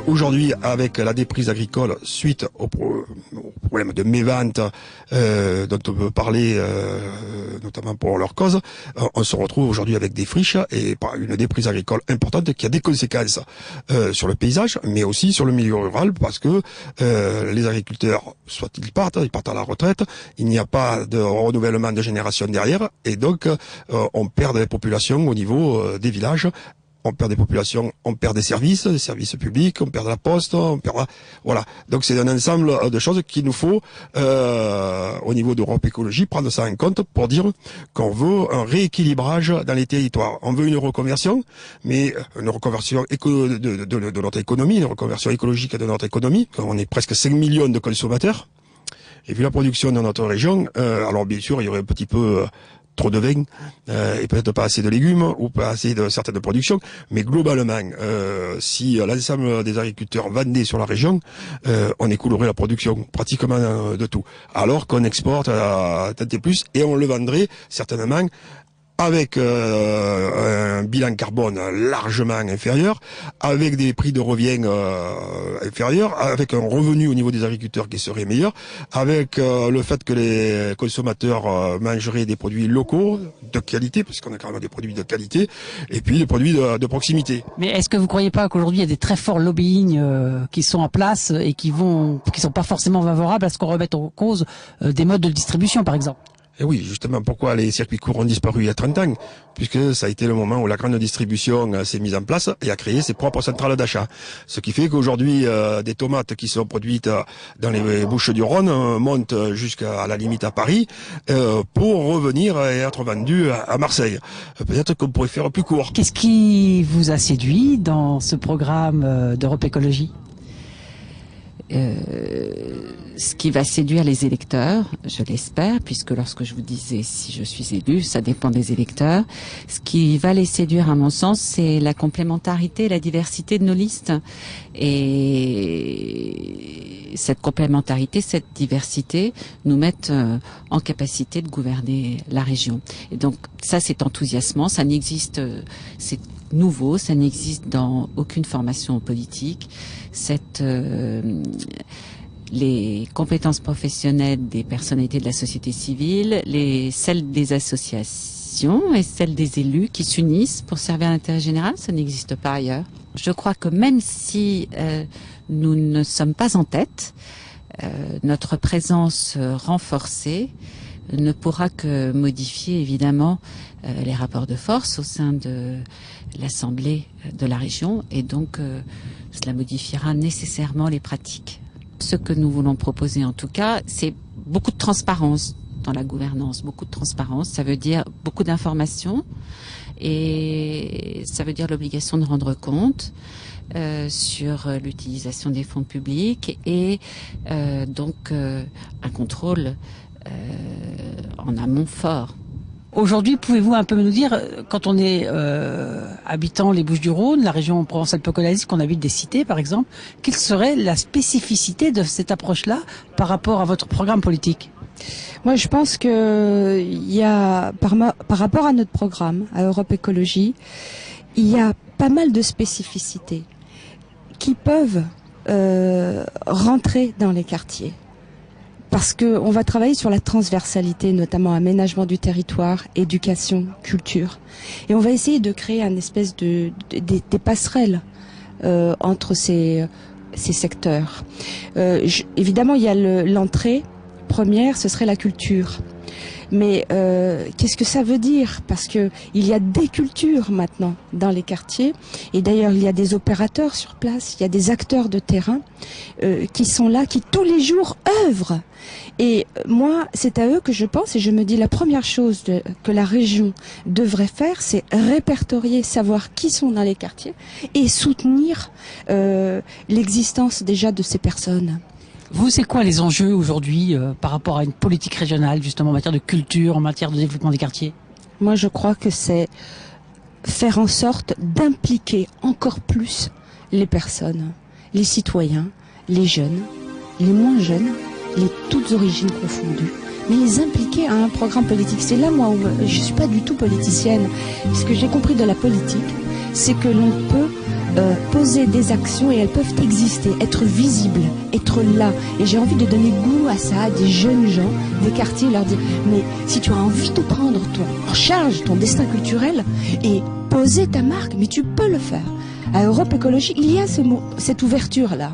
aujourd'hui, avec la déprise agricole suite au problème de mévente dont on peut parler, notamment pour leur cause, on se retrouve aujourd'hui avec des friches et une déprise agricole importante qui a des conséquences sur le paysage, mais aussi sur le milieu rural, parce que les agriculteurs, soit ils partent à la retraite, il n'y a pas de renouvellement de génération derrière, et donc on perd des populations au niveau des villages. On perd des populations, on perd des services publics, on perd la poste, voilà. Donc c'est un ensemble de choses qu'il nous faut, au niveau d'Europe Écologie, prendre ça en compte pour dire qu'on veut un rééquilibrage dans les territoires. On veut une reconversion, mais une reconversion de notre économie, une reconversion écologique de notre économie. On est presque 5 millions de consommateurs. Et vu la production dans notre région, alors bien sûr, il y aurait un petit peu trop de vin et peut-être pas assez de légumes ou pas assez de certaines productions, mais globalement, si l'ensemble des agriculteurs vendaient sur la région, on écoulerait la production pratiquement de tout, alors qu'on exporte à tenter plus et on le vendrait certainement avec un bilan carbone largement inférieur, avec des prix de revient inférieurs, avec un revenu au niveau des agriculteurs qui serait meilleur, avec le fait que les consommateurs mangeraient des produits locaux, de qualité, parce qu'on a quand même des produits de qualité, et puis des produits de proximité. Mais est-ce que vous ne croyez pas qu'aujourd'hui il y a des très forts lobbying qui sont en place et qui sont pas forcément favorables à ce qu'on remette en cause des modes de distribution, par exemple? Et oui, justement, pourquoi les circuits courts ont disparu il y a 30 ans? Puisque ça a été le moment où la grande distribution s'est mise en place et a créé ses propres centrales d'achat. Ce qui fait qu'aujourd'hui, des tomates qui sont produites dans les Bouches-du-Rhône montent jusqu'à la limite à Paris pour revenir et être vendues à Marseille. Peut-être qu'on pourrait faire plus court. Qu'est-ce qui vous a séduit dans ce programme d'Europe Écologie ? Ce qui va séduire les électeurs, je l'espère, puisque lorsque je vous disais si je suis élu, ça dépend des électeurs. Ce qui va les séduire, à mon sens, c'est la complémentarité et la diversité de nos listes. Et cette complémentarité, cette diversité nous mettent en capacité de gouverner la région. Et donc ça, c'est enthousiasmant, ça n'existe, c'est nouveau, ça n'existe dans aucune formation politique. Les compétences professionnelles des personnalités de la société civile, celles des associations et celles des élus qui s'unissent pour servir l'intérêt général, ça n'existe pas ailleurs. Je crois que même si nous ne sommes pas en tête, notre présence renforcée ne pourra que modifier évidemment les rapports de force au sein de l'Assemblée de la région et donc cela modifiera nécessairement les pratiques. Ce que nous voulons proposer en tout cas, c'est beaucoup de transparence dans la gouvernance, beaucoup de transparence, ça veut dire beaucoup d'informations et ça veut dire l'obligation de rendre compte sur l'utilisation des fonds publics et donc un contrôle en amont fort. Aujourd'hui, pouvez-vous un peu nous dire, quand on est habitant les Bouches-du-Rhône, la région Provence-Alpes-Côte d'Azur, qu'on habite des cités par exemple, quelle serait la spécificité de cette approche-là par rapport à votre programme politique ? Moi, je pense que il y a par rapport à notre programme, à Europe Écologie, il y a pas mal de spécificités qui peuvent rentrer dans les quartiers. Parce que on va travailler sur la transversalité, notamment aménagement du territoire, éducation, culture, et on va essayer de créer une espèce des passerelles entre ces secteurs. Évidemment, il y a l'entrée première, ce serait la culture. Mais qu'est-ce que ça veut dire? Parce que il y a des cultures maintenant dans les quartiers, et d'ailleurs il y a des opérateurs sur place, il y a des acteurs de terrain qui sont là, qui tous les jours œuvrent. Et moi, c'est à eux que je pense, et je me dis la première chose que la région devrait faire, c'est répertorier, savoir qui sont dans les quartiers et soutenir l'existence déjà de ces personnes. Vous, c'est quoi les enjeux aujourd'hui par rapport à une politique régionale, justement en matière de culture, en matière de développement des quartiers? Moi, je crois que c'est faire en sorte d'impliquer encore plus les personnes, les citoyens, les jeunes, les moins jeunes, les toutes origines confondues, mais les impliquer à un programme politique. C'est là, moi, où je suis pas du tout politicienne. Ce que j'ai compris de la politique, c'est que l'on peut poser des actions et elles peuvent exister, être visibles, être là. Et j'ai envie de donner goût à ça à des jeunes gens des quartiers, leur dire mais si tu as envie de prendre en charge ton destin culturel et poser ta marque, mais tu peux le faire. À Europe Écologie, il y a cette ouverture là.